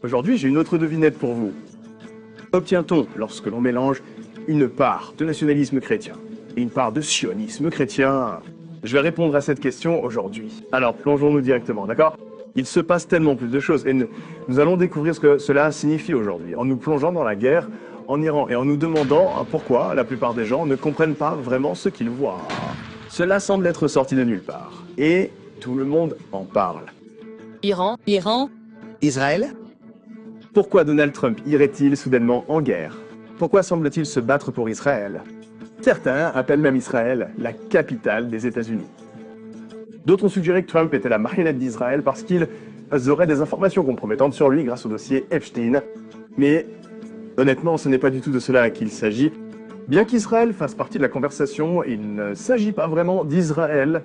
Aujourd'hui, j'ai une autre devinette pour vous. Obtient-on, lorsque l'on mélange une part de nationalisme chrétien et une part de sionisme chrétien? Je vais répondre à cette question aujourd'hui. Alors, plongeons-nous directement, d'accord? Il se passe tellement plus de choses et nous allons découvrir ce que cela signifie aujourd'hui en nous plongeant dans la guerre en Iran et en nous demandant pourquoi la plupart des gens ne comprennent pas vraiment ce qu'ils voient. Cela semble être sorti de nulle part et tout le monde en parle. Iran, Israël? Pourquoi Donald Trump irait-il soudainement en guerre? Pourquoi semble-t-il se battre pour Israël? Certains appellent même Israël la capitale des États-Unis. D'autres ont suggéré que Trump était la marionnette d'Israël parce qu'ils auraient des informations compromettantes sur lui grâce au dossier Epstein. Mais honnêtement, ce n'est pas du tout de cela qu'il s'agit. Bien qu'Israël fasse partie de la conversation, il ne s'agit pas vraiment d'Israël.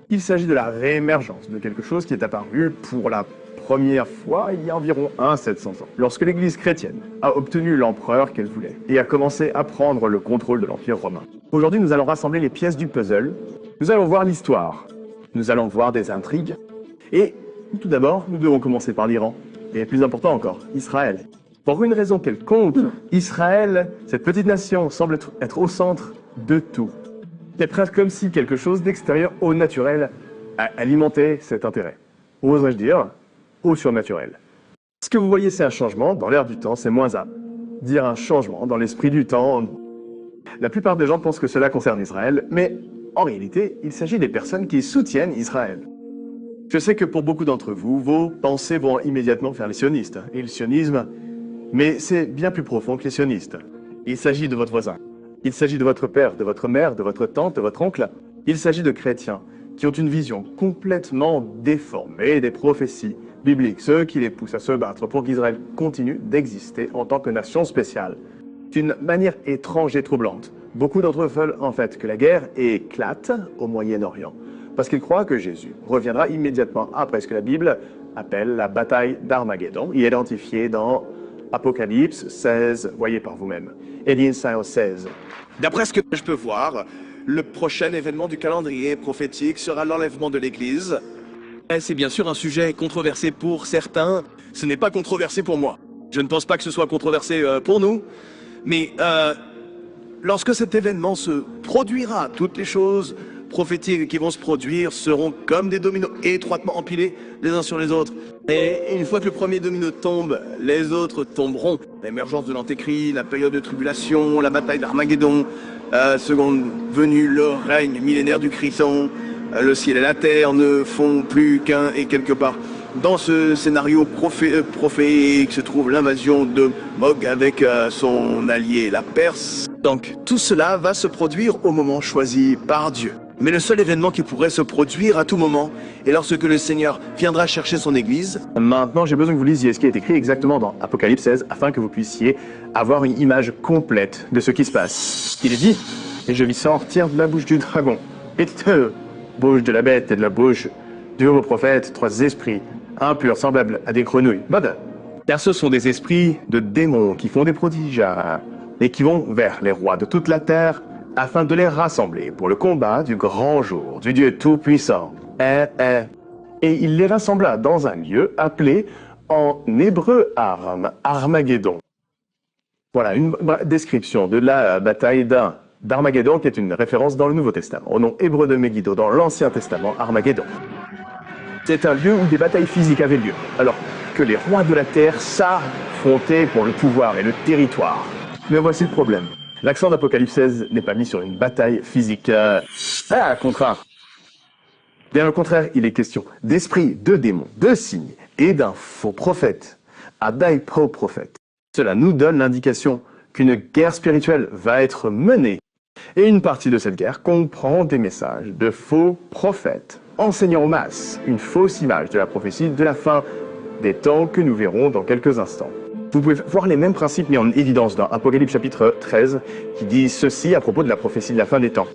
Il s'agit de la réémergence de quelque chose qui est apparu pour la première fois il y a environ 700 ans, lorsque l'Église chrétienne a obtenu l'empereur qu'elle voulait et a commencé à prendre le contrôle de l'Empire romain. Aujourd'hui, nous allons rassembler les pièces du puzzle. Nous allons voir l'histoire. Nous allons voir des intrigues. Et tout d'abord, nous devons commencer par l'Iran. Et plus important encore, Israël. Pour une raison quelconque, Israël, cette petite nation, semble être au centre de tout. C'est presque comme si quelque chose d'extérieur au naturel a alimenté cet intérêt. Oserais-je dire, au surnaturel. Ce que vous voyez, c'est un changement dans l'air du temps, c'est moins à dire un changement dans l'esprit du temps. La plupart des gens pensent que cela concerne Israël, mais en réalité, il s'agit des personnes qui soutiennent Israël. Je sais que pour beaucoup d'entre vous, vos pensées vont immédiatement vers les sionistes et le sionisme, mais c'est bien plus profond que les sionistes. Il s'agit de votre voisin. Il s'agit de votre père, de votre mère, de votre tante, de votre oncle. Il s'agit de chrétiens qui ont une vision complètement déformée des prophéties bibliques, ceux qui les poussent à se battre pour qu'Israël continue d'exister en tant que nation spéciale. D'une manière étrange et troublante. Beaucoup d'entre eux veulent en fait que la guerre éclate au Moyen-Orient, parce qu'ils croient que Jésus reviendra immédiatement après ce que la Bible appelle la bataille d'Armageddon, identifiée dans Apocalypse 16, voyez par vous-même, Ésaïe 16. D'après ce que je peux voir, le prochain événement du calendrier prophétique sera l'enlèvement de l'Église. C'est bien sûr un sujet controversé pour certains. Ce n'est pas controversé pour moi. Je ne pense pas que ce soit controversé pour nous. Mais lorsque cet événement se produira, toutes les choses prophétiques qui vont se produire seront comme des dominos étroitement empilés les uns sur les autres. Et une fois que le premier domino tombe, les autres tomberont. L'émergence de l'Antéchrist, la période de tribulation, la bataille d'Armageddon, seconde venue, le règne millénaire du Christ, le ciel et la terre ne font plus qu'un, et quelque part dans ce scénario prophétique se trouve l'invasion de Mog avec son allié la Perse. Donc tout cela va se produire au moment choisi par Dieu. Mais le seul événement qui pourrait se produire à tout moment est lorsque le Seigneur viendra chercher son Église. Maintenant, j'ai besoin que vous lisiez ce qui est écrit exactement dans Apocalypse 16 afin que vous puissiez avoir une image complète de ce qui se passe. Il est dit, et je vis sortir de la bouche du dragon, et de bouche de la bête et de la bouche du haut prophète, 3 esprits impurs semblables à des grenouilles. Car ce sont des esprits de démons qui font des prodiges et qui vont vers les rois de toute la terre afin de les rassembler pour le combat du grand jour du Dieu Tout-Puissant. Et il les rassembla dans un lieu appelé en hébreu Armageddon. Voilà une description de la bataille d'Armageddon qui est une référence dans le Nouveau Testament, au nom hébreu de Megiddo dans l'Ancien Testament, Armageddon. C'est un lieu où des batailles physiques avaient lieu, alors que les rois de la terre s'affrontaient pour le pouvoir et le territoire. Mais voici le problème. L'accent d'Apocalypse 16 n'est pas mis sur une bataille physique. Contraire. Bien au contraire, il est question d'esprits, de démons, de signes et d'un faux prophète, prophète. Cela nous donne l'indication qu'une guerre spirituelle va être menée. Et une partie de cette guerre comprend des messages de faux prophètes, enseignant aux masses une fausse image de la prophétie de la fin des temps que nous verrons dans quelques instants. Vous pouvez voir les mêmes principes mis en évidence dans Apocalypse chapitre 13, qui dit ceci à propos de la prophétie de la fin des temps.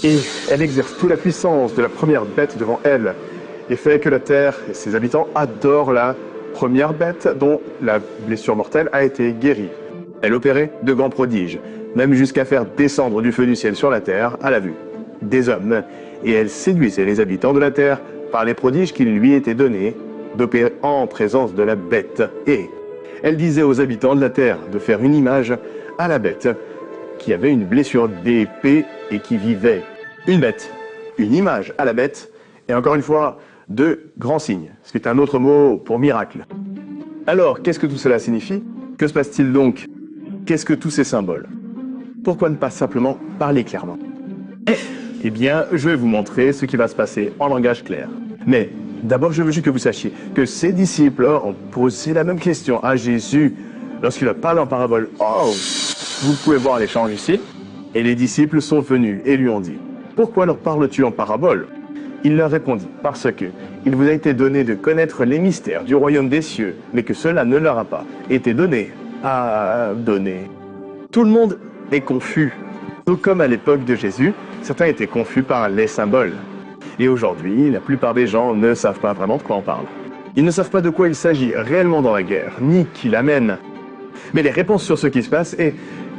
Et elle exerce toute la puissance de la première bête devant elle, et fait que la terre et ses habitants adorent la première bête dont la blessure mortelle a été guérie. Elle opérait de grands prodiges, même jusqu'à faire descendre du feu du ciel sur la terre à la vue des hommes, et elle séduisait les habitants de la terre par les prodiges qui lui étaient donnés d'opérer en présence de la bête. Et elle disait aux habitants de la terre de faire une image à la bête qui avait une blessure d'épée et qui vivait. Une bête, une image à la bête, et encore une fois, deux grands signes, ce qui est un autre mot pour miracle. Alors, qu'est-ce que tout cela signifie? Que se passe-t-il donc? Qu'est-ce que tous ces symboles? Pourquoi ne pas simplement parler clairement? Eh bien, je vais vous montrer ce qui va se passer en langage clair. Mais d'abord, je veux juste que vous sachiez que ces disciples ont posé la même question à Jésus lorsqu'il a parlé en parabole. Oh, vous pouvez voir l'échange ici. Et les disciples sont venus et lui ont dit, « Pourquoi leur parles-tu en parabole ?» Il leur répondit, « Parce que il vous a été donné de connaître les mystères du royaume des cieux, mais que cela ne leur a pas été donné à donner. » Tout le monde est confus. Tout comme à l'époque de Jésus, certains étaient confus par les symboles. Et aujourd'hui, la plupart des gens ne savent pas vraiment de quoi on parle. Ils ne savent pas de quoi il s'agit réellement dans la guerre, ni qui l'amène. Mais les réponses sur ce qui se passe et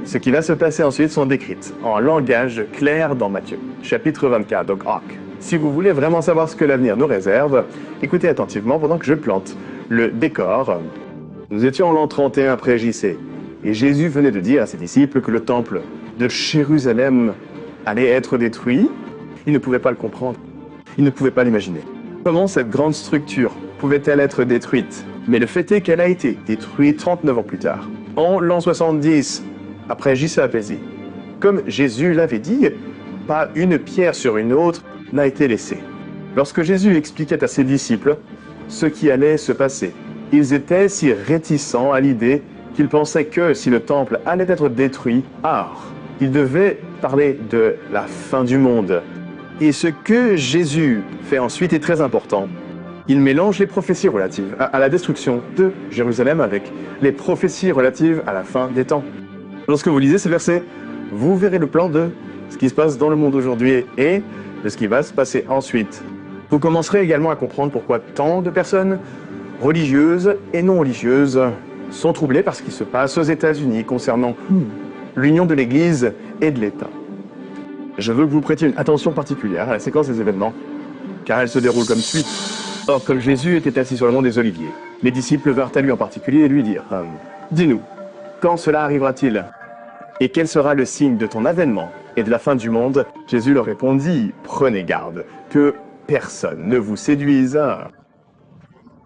ce qui va se passer ensuite sont décrites en langage clair dans Matthieu, chapitre 24, donc Arc. Si vous voulez vraiment savoir ce que l'avenir nous réserve, écoutez attentivement pendant que je plante le décor. Nous étions en l'an 31 après JC, et Jésus venait de dire à ses disciples que le temple de Jérusalem allait être détruit. Ils ne pouvaient pas le comprendre. Ils ne pouvaient pas l'imaginer. Comment cette grande structure pouvait-elle être détruite? Mais le fait est qu'elle a été détruite 39 ans plus tard, en l'an 70, après JC apaisé. Comme Jésus l'avait dit, pas une pierre sur une autre n'a été laissée. Lorsque Jésus expliquait à ses disciples ce qui allait se passer, ils étaient si réticents à l'idée qu'ils pensaient que si le temple allait être détruit, il devait parler de la fin du monde. Et ce que Jésus fait ensuite est très important. Il mélange les prophéties relatives à la destruction de Jérusalem avec les prophéties relatives à la fin des temps. Lorsque vous lisez ces versets, vous verrez le plan de ce qui se passe dans le monde aujourd'hui et de ce qui va se passer ensuite. Vous commencerez également à comprendre pourquoi tant de personnes religieuses et non religieuses sont troublées par ce qui se passe aux États-Unis concernant l'union de l'Église et de l'État. Je veux que vous prêtiez une attention particulière à la séquence des événements, car elle se déroule comme suit. Or, comme Jésus était assis sur le mont des Oliviers, les disciples vinrent à lui en particulier et lui dirent « Dis-nous, quand cela arrivera-t-il? Et quel sera le signe de ton avènement et de la fin du monde ?» Jésus leur répondit « Prenez garde que personne ne vous séduise,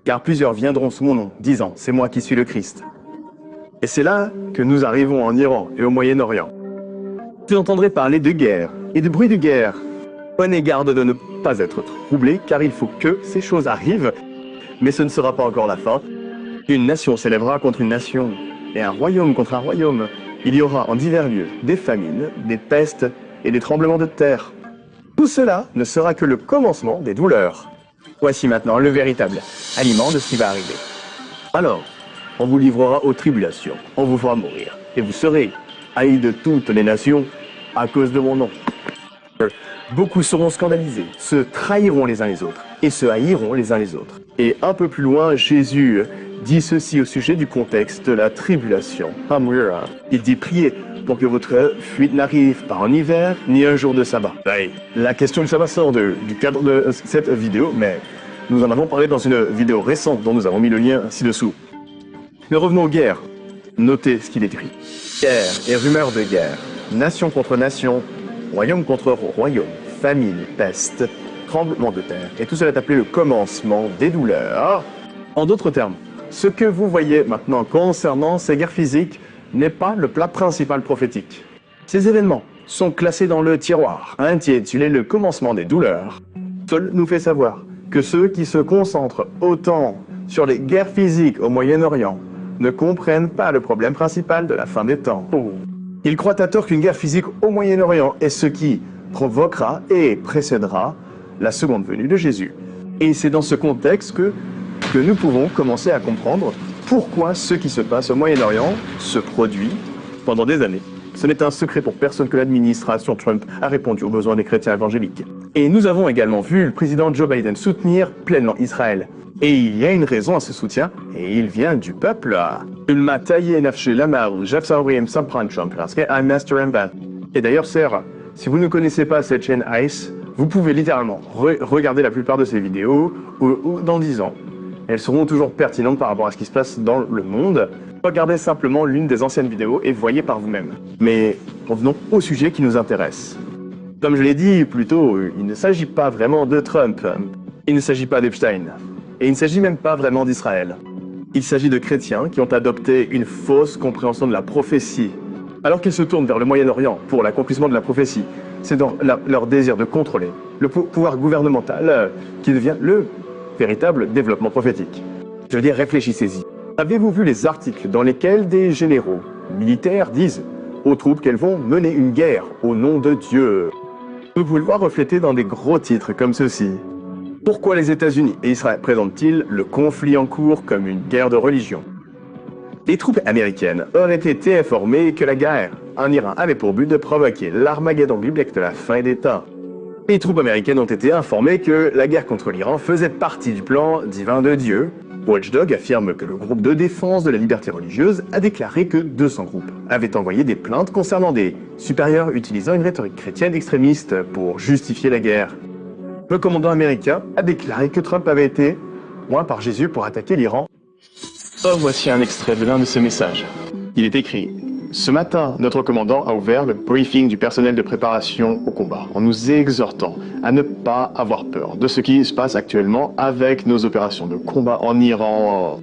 car plusieurs viendront sous mon nom, disant « C'est moi qui suis le Christ. » Et c'est là que nous arrivons en Iran et au Moyen-Orient. Vous entendrez parler de guerre et de bruit de guerre. Prenez garde de ne pas être troublés, car il faut que ces choses arrivent, mais ce ne sera pas encore la fin. Une nation s'élèvera contre une nation, et un royaume contre un royaume. Il y aura en divers lieux des famines, des pestes et des tremblements de terre. Tout cela ne sera que le commencement des douleurs. Voici maintenant le véritable aliment de ce qui va arriver. Alors, on vous livrera aux tribulations, on vous fera mourir, et vous serez haïs de toutes les nations à cause de mon nom. Beaucoup seront scandalisés, se trahiront les uns les autres, et se haïront les uns les autres. Et un peu plus loin, Jésus dit ceci au sujet du contexte de la tribulation. Il dit « Priez pour que votre fuite n'arrive pas en hiver, ni un jour de sabbat. » La question du sabbat sort du cadre de cette vidéo, mais nous en avons parlé dans une vidéo récente dont nous avons mis le lien ci-dessous. Mais revenons aux guerres. Notez ce qu'il écrit. Guerre et rumeurs de guerre, nation contre nation, royaume contre royaume, famine, peste, tremblement de terre. Et tout cela est appelé le commencement des douleurs. En d'autres termes, ce que vous voyez maintenant concernant ces guerres physiques n'est pas le plat principal prophétique. Ces événements sont classés dans le tiroir, intitulé le commencement des douleurs. Seul nous fait savoir que ceux qui se concentrent autant sur les guerres physiques au Moyen-Orient ne comprennent pas le problème principal de la fin des temps. Ils croient à tort qu'une guerre physique au Moyen-Orient est ce qui provoquera et précédera la seconde venue de Jésus. Et c'est dans ce contexte que nous pouvons commencer à comprendre pourquoi ce qui se passe au Moyen-Orient se produit pendant des années. Ce n'est un secret pour personne que l'administration Trump a répondu aux besoins des chrétiens évangéliques. Et nous avons également vu le président Joe Biden soutenir pleinement Israël. Et il y a une raison à ce soutien, et il vient du peuple. Et d'ailleurs, sœur, si vous ne connaissez pas cette chaîne ICE, vous pouvez littéralement regarder la plupart de ces vidéos, ou dans 10 ans, Elles seront toujours pertinentes par rapport à ce qui se passe dans le monde. Regardez simplement l'une des anciennes vidéos et voyez par vous-même. Mais revenons au sujet qui nous intéresse. Comme je l'ai dit plus tôt, il ne s'agit pas vraiment de Trump. Il ne s'agit pas d'Epstein. Et il ne s'agit même pas vraiment d'Israël. Il s'agit de chrétiens qui ont adopté une fausse compréhension de la prophétie. Alors qu'ils se tournent vers le Moyen-Orient pour l'accomplissement de la prophétie, c'est dans leur désir de contrôler le pouvoir gouvernemental qui devient le véritable développement prophétique. Je veux dire, réfléchissez-y. Avez-vous vu les articles dans lesquels des généraux militaires disent aux troupes qu'elles vont mener une guerre au nom de Dieu? Vous pouvez le voir reflété dans des gros titres comme ceci. Pourquoi les États-Unis et Israël présentent-ils le conflit en cours comme une guerre de religion? Les troupes américaines auraient été informées que la guerre en Iran avait pour but de provoquer l'Armageddon biblique de la fin des temps. Les troupes américaines ont été informées que la guerre contre l'Iran faisait partie du plan divin de Dieu. Watchdog affirme que le groupe de défense de la liberté religieuse a déclaré que 200 groupes avaient envoyé des plaintes concernant des supérieurs utilisant une rhétorique chrétienne extrémiste pour justifier la guerre. Le commandant américain a déclaré que Trump avait été oint par Jésus pour attaquer l'Iran. Oh, voici un extrait de l'un de ces messages. Il est écrit: ce matin, notre commandant a ouvert le briefing du personnel de préparation au combat en nous exhortant à ne pas avoir peur de ce qui se passe actuellement avec nos opérations de combat en Iran.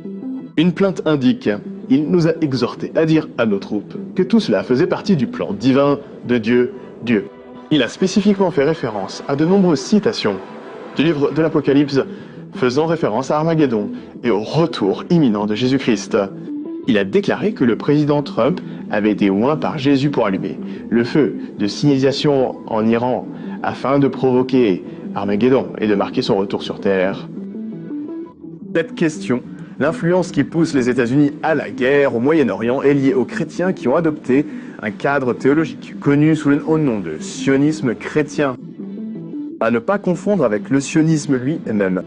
Une plainte indique: il nous a exhortés à dire à nos troupes que tout cela faisait partie du plan divin de Dieu. Il a spécifiquement fait référence à de nombreuses citations du livre de l'Apocalypse faisant référence à Armageddon et au retour imminent de Jésus-Christ. Il a déclaré que le président Trump avait été oint par Jésus pour allumer le feu de signalisation en Iran afin de provoquer Armageddon et de marquer son retour sur Terre. Cette question, l'influence qui pousse les États-Unis à la guerre au Moyen-Orient est liée aux chrétiens qui ont adopté un cadre théologique connu sous le nom de sionisme chrétien. À ne pas confondre avec le sionisme lui-même.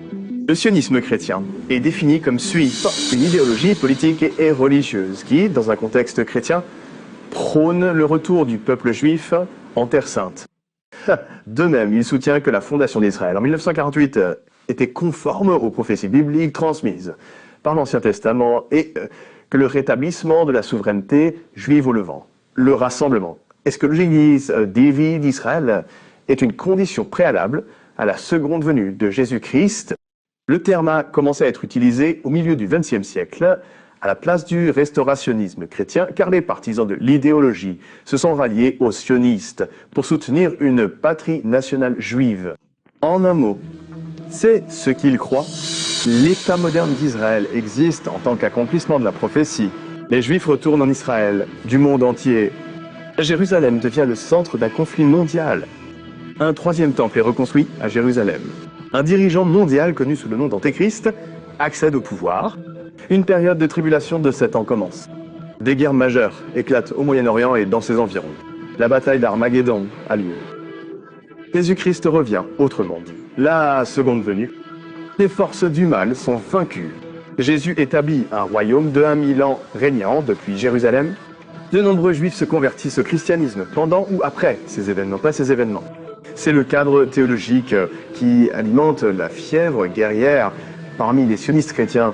Le sionisme chrétien est défini comme suit une idéologie politique et religieuse qui, dans un contexte chrétien, prône le retour du peuple juif en Terre Sainte. De même, il soutient que la fondation d'Israël en 1948 était conforme aux prophéties bibliques transmises par l'Ancien Testament et que le rétablissement de la souveraineté juive au Levant, le rassemblement eschatologique divin d'Israël est une condition préalable à la seconde venue de Jésus-Christ. Le terme a commencé à être utilisé au milieu du XXe siècle à la place du restaurationnisme chrétien, car les partisans de l'idéologie se sont ralliés aux sionistes pour soutenir une patrie nationale juive. En un mot, c'est ce qu'ils croient. L'État moderne d'Israël existe en tant qu'accomplissement de la prophétie. Les Juifs retournent en Israël, du monde entier. Jérusalem devient le centre d'un conflit mondial. Un troisième temple est reconstruit à Jérusalem. Un dirigeant mondial connu sous le nom d'Antéchrist accède au pouvoir. Une période de tribulation de 7 ans commence. Des guerres majeures éclatent au Moyen-Orient et dans ses environs. La bataille d'Armageddon a lieu. Jésus-Christ revient, autrement dit. La seconde venue. Les forces du mal sont vaincues. Jésus établit un royaume de 1000 ans régnant depuis Jérusalem. De nombreux juifs se convertissent au christianisme pendant ou après ces événements. C'est le cadre théologique qui alimente la fièvre guerrière parmi les sionistes chrétiens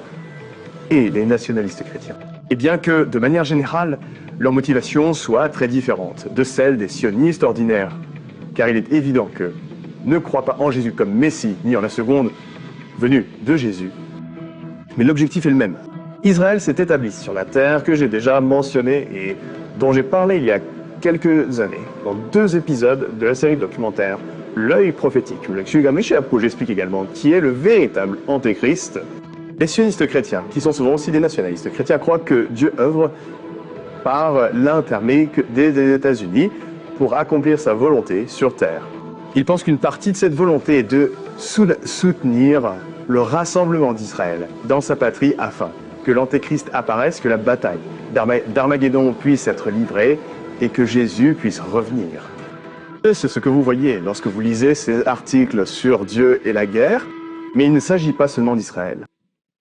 et les nationalistes chrétiens. Et bien que, de manière générale, leur motivation soit très différente de celle des sionistes ordinaires, car il est évident que ne croient pas en Jésus comme Messie, ni en la seconde venue de Jésus, mais l'objectif est le même. Israël s'est établi sur la terre que j'ai déjà mentionnée et dont j'ai parlé il y a quelques années, dans 2 épisodes de la série documentaire L'œil prophétique, où j'explique également qui est le véritable antéchrist. Les sionistes chrétiens, qui sont souvent aussi des nationalistes chrétiens, croient que Dieu œuvre par l'intermédiaire des États-Unis pour accomplir sa volonté sur terre. Ils pensent qu'une partie de cette volonté est de soutenir le rassemblement d'Israël dans sa patrie afin que l'antéchrist apparaisse, que la bataille d'Armageddon puisse être livrée et que Jésus puisse revenir. C'est ce que vous voyez lorsque vous lisez ces articles sur Dieu et la guerre, mais il ne s'agit pas seulement d'Israël.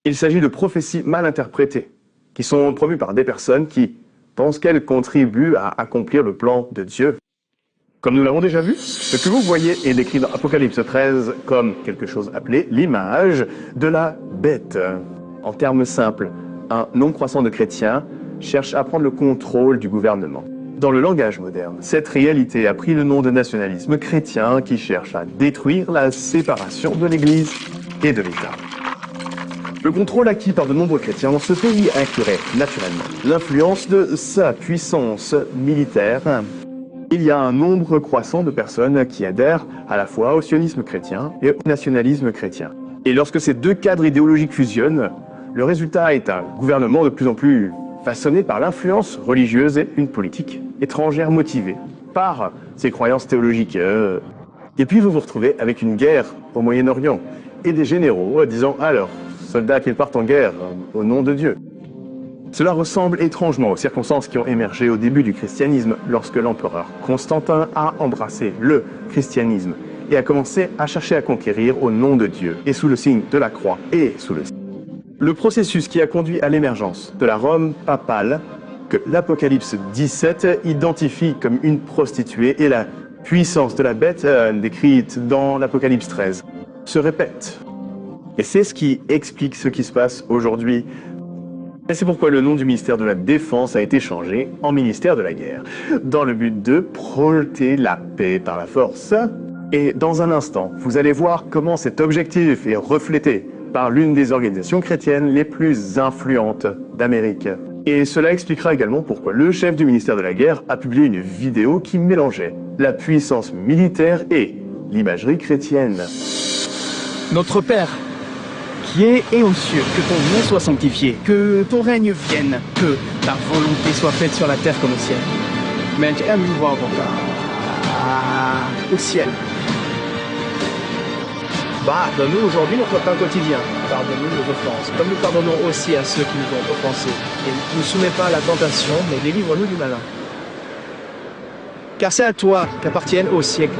Il s'agit de prophéties mal interprétées, qui sont promues par des personnes qui pensent qu'elles contribuent à accomplir le plan de Dieu. Comme nous l'avons déjà vu, ce que vous voyez est décrit dans Apocalypse 13 comme quelque chose appelé l'image de la bête. En termes simples, un nombre croissant de chrétiens cherche à prendre le contrôle du gouvernement. Dans le langage moderne, cette réalité a pris le nom de nationalisme chrétien qui cherche à détruire la séparation de l'Église et de l'État. Le contrôle acquis par de nombreux chrétiens dans ce pays inclurait naturellement l'influence de sa puissance militaire. Il y a un nombre croissant de personnes qui adhèrent à la fois au sionisme chrétien et au nationalisme chrétien. Et lorsque ces deux cadres idéologiques fusionnent, le résultat est un gouvernement de plus en plus façonné par l'influence religieuse et une politique étrangère motivée par ses croyances théologiques. Et puis vous vous retrouvez avec une guerre au Moyen-Orient et des généraux disant à leurs soldats qu'ils partent en guerre au nom de Dieu. Cela ressemble étrangement aux circonstances qui ont émergé au début du christianisme lorsque l'empereur Constantin a embrassé le christianisme et a commencé à chercher à conquérir au nom de Dieu et sous le signe de la croix et sous le signe. Le processus qui a conduit à l'émergence de la Rome papale, que l'Apocalypse 17 identifie comme une prostituée et la puissance de la bête décrite dans l'Apocalypse 13, se répète. Et c'est ce qui explique ce qui se passe aujourd'hui. Et c'est pourquoi le nom du ministère de la Défense a été changé en ministère de la Guerre, dans le but de projeter la paix par la force. Et dans un instant, vous allez voir comment cet objectif est reflété par l'une des organisations chrétiennes les plus influentes d'Amérique. Et cela expliquera également pourquoi le chef du ministère de la Guerre a publié une vidéo qui mélangeait la puissance militaire et l'imagerie chrétienne. Notre Père, qui est et aux cieux, que ton nom soit sanctifié, que ton règne vienne, que ta volonté soit faite sur la terre comme au ciel. Mais aime-nous voir au ciel. Pardonne-nous aujourd'hui notre pain quotidien. Pardonne-nous nos offenses, comme nous pardonnons aussi à ceux qui nous ont offensés. Et ne nous soumets pas à la tentation, mais délivre-nous du malin. Car c'est à toi qu'appartiennent au siècle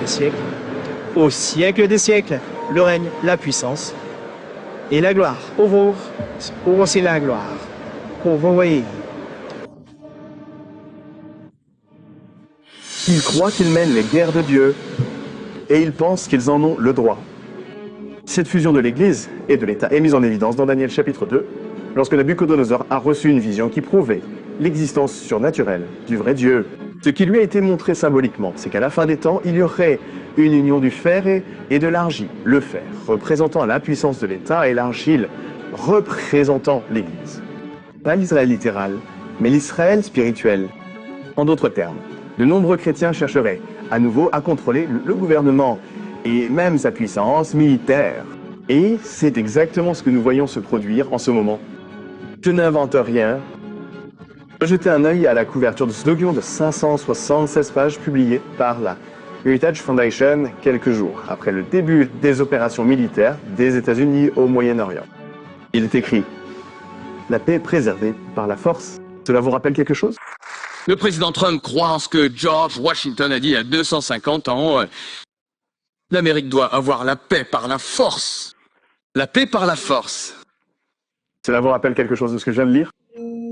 des siècles, le règne, la puissance et la gloire. Pour aussi la gloire. Pour vous, oui. Ils croient qu'ils mènent les guerres de Dieu et ils pensent qu'ils en ont le droit. Cette fusion de l'Église et de l'État est mise en évidence dans Daniel chapitre 2, lorsque Nabuchodonosor a reçu une vision qui prouvait l'existence surnaturelle du vrai Dieu. Ce qui lui a été montré symboliquement, c'est qu'à la fin des temps, il y aurait une union du fer et de l'argile. Le fer représentant la puissance de l'État et l'argile représentant l'Église. Pas l'Israël littéral, mais l'Israël spirituel. En d'autres termes, de nombreux chrétiens chercheraient à nouveau à contrôler le gouvernement et même sa puissance militaire. Et c'est exactement ce que nous voyons se produire en ce moment. Je n'invente rien. Jetez un œil à la couverture de ce document de 576 pages publié par la Heritage Foundation quelques jours après le début des opérations militaires des États-Unis au Moyen-Orient. Il est écrit « La paix préservée par la force ». Cela vous rappelle quelque chose? Le président Trump croit en ce que George Washington a dit il y a 250 ans. L'Amérique doit avoir la paix par la force. La paix par la force. Cela vous rappelle quelque chose de ce que je viens de lire?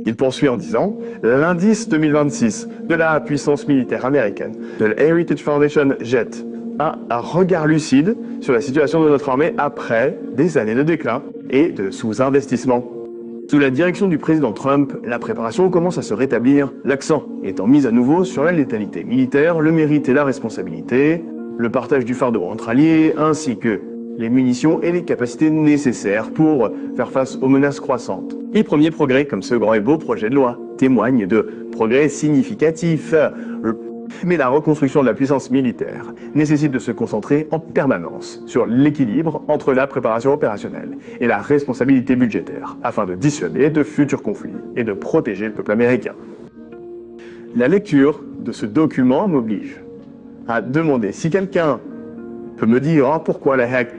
Il poursuit en disant « L'indice 2026 de la puissance militaire américaine de la Heritage Foundation jette un regard lucide sur la situation de notre armée après des années de déclin et de sous-investissement. Sous la direction du président Trump, la préparation commence à se rétablir, l'accent étant mis à nouveau sur la létalité militaire, le mérite et la responsabilité, le partage du fardeau entre alliés, ainsi que les munitions et les capacités nécessaires pour faire face aux menaces croissantes. Les premiers progrès, comme ce grand et beau projet de loi, témoignent de progrès significatifs. Mais la reconstruction de la puissance militaire nécessite de se concentrer en permanence sur l'équilibre entre la préparation opérationnelle et la responsabilité budgétaire, afin de dissuader de futurs conflits et de protéger le peuple américain. La lecture de ce document m'oblige à demander si quelqu'un peut me dire pourquoi la heck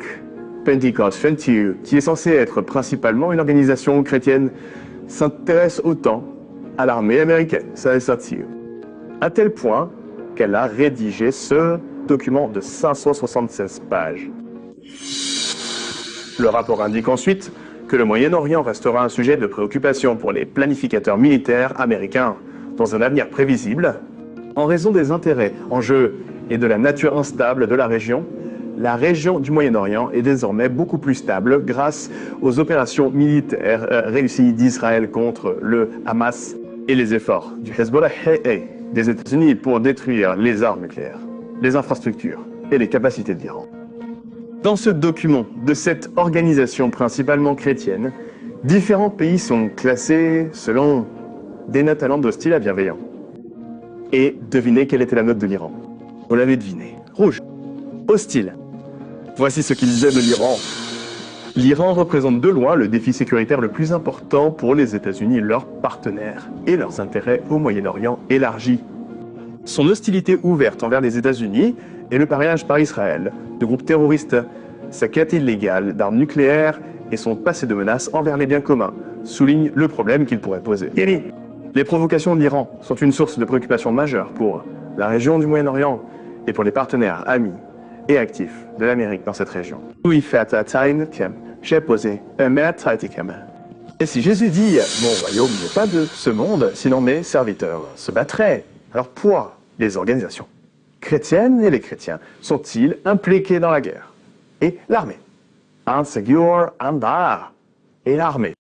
Pentecost Frontier, qui est censée être principalement une organisation chrétienne, s'intéresse autant à l'armée américaine, à tel point qu'elle a rédigé ce document de 576 pages. Le rapport indique ensuite que le Moyen-Orient restera un sujet de préoccupation pour les planificateurs militaires américains dans un avenir prévisible, en raison des intérêts en jeu et de la nature instable de la région du Moyen-Orient est désormais beaucoup plus stable grâce aux opérations militaires réussies d'Israël contre le Hamas et les efforts du Hezbollah et des États-Unis pour détruire les armes nucléaires, les infrastructures et les capacités de l'Iran. Dans ce document de cette organisation principalement chrétienne, différents pays sont classés selon des notes allant d'hostile à bienveillant. Et devinez quelle était la note de l'Iran. Vous l'avez deviné. Rouge. Hostile. Voici ce qu'ils disaient de l'Iran. L'Iran représente de loin le défi sécuritaire le plus important pour les États-Unis, leurs partenaires et leurs intérêts au Moyen-Orient élargi. Son hostilité ouverte envers les États-Unis et le parrainage par Israël de groupes terroristes, sa quête illégale d'armes nucléaires et son passé de menaces envers les biens communs soulignent le problème qu'il pourrait poser. Les provocations de l'Iran sont une source de préoccupation majeure pour la région du Moyen-Orient et pour les partenaires amis et actifs de l'Amérique dans cette région. J'ai posé un maître. Et si Jésus dit « Mon royaume n'est pas de ce monde, sinon mes serviteurs se battraient », alors pourquoi les organisations chrétiennes et les chrétiens sont-ils impliqués dans la guerre? Et l'armée. Insecure andar. Et l'armée.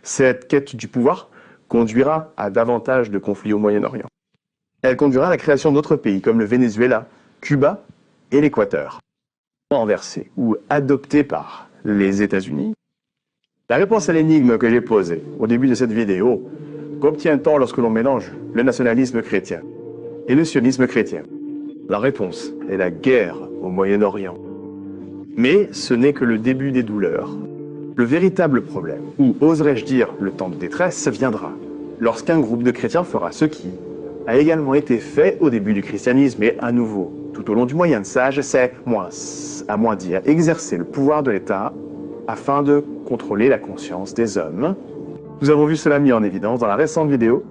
Cette quête du pouvoir conduira à davantage de conflits au Moyen-Orient. Elle conduira à la création d'autres pays comme le Venezuela, Cuba et l'Équateur. Renversés ou adoptés par les États-Unis. La réponse à l'énigme que j'ai posée au début de cette vidéo, qu'obtient-on lorsque l'on mélange le nationalisme chrétien et le sionisme chrétien? La réponse est la guerre au Moyen-Orient. Mais ce n'est que le début des douleurs. Le véritable problème, ou oserais-je dire le temps de détresse, viendra lorsqu'un groupe de chrétiens fera ce qui a également été fait au début du christianisme et à nouveau tout au long du Moyen-Âge, c'est, à moins dire, exercer le pouvoir de l'État afin de contrôler la conscience des hommes. Nous avons vu cela mis en évidence dans la récente vidéo,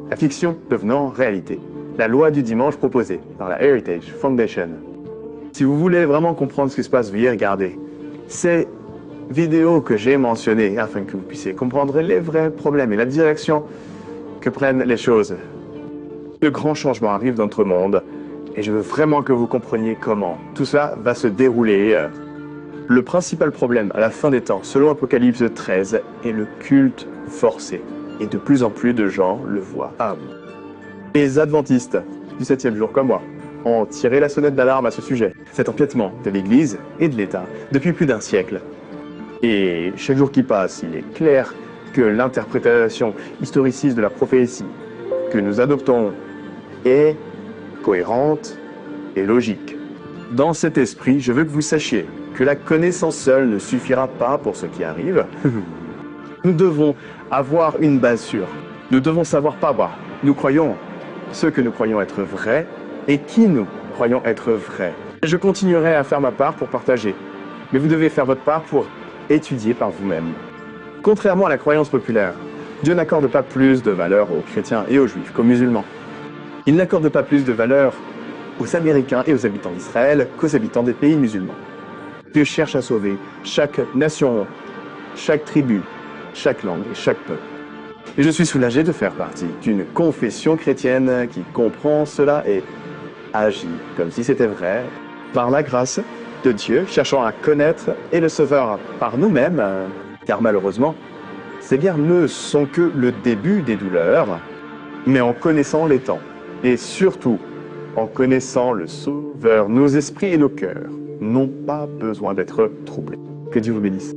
la fiction devenant réalité, la loi du dimanche proposée par la Heritage Foundation. Si vous voulez vraiment comprendre ce qui se passe, veuillez regarder ces vidéos que j'ai mentionnées afin que vous puissiez comprendre les vrais problèmes et la direction que prennent les choses. De grands changements arrivent dans notre monde et je veux vraiment que vous compreniez comment tout ça va se dérouler. Le principal problème à la fin des temps, selon Apocalypse 13, est le culte forcé. Et de plus en plus de gens le voient. Les adventistes du 7e jour comme moi ont tiré la sonnette d'alarme à ce sujet. Cet empiètement de l'Église et de l'État depuis plus d'un siècle. Et chaque jour qui passe, il est clair que l'interprétation historiciste de la prophétie que nous adoptons est cohérente et logique. Dans cet esprit, je veux que vous sachiez que la connaissance seule ne suffira pas pour ce qui arrive. Nous devons avoir une base sûre. Nous devons savoir par quoi nous croyons ce que nous croyons être vrai et qui nous croyons être vrai. Je continuerai à faire ma part pour partager, mais vous devez faire votre part pour étudier par vous-même. Contrairement à la croyance populaire, Dieu n'accorde pas plus de valeur aux chrétiens et aux juifs qu'aux musulmans. Il n'accorde pas plus de valeur aux Américains et aux habitants d'Israël qu'aux habitants des pays musulmans. Dieu cherche à sauver chaque nation, chaque tribu, chaque langue et chaque peuple. Et je suis soulagé de faire partie d'une confession chrétienne qui comprend cela et agit comme si c'était vrai, par la grâce de Dieu, cherchant à connaître et le Sauveur par nous-mêmes, car malheureusement, ces guerres ne sont que le début des douleurs, mais en connaissant les temps, et surtout en connaissant le Sauveur, nos esprits et nos cœurs n'ont pas besoin d'être troublés. Que Dieu vous bénisse.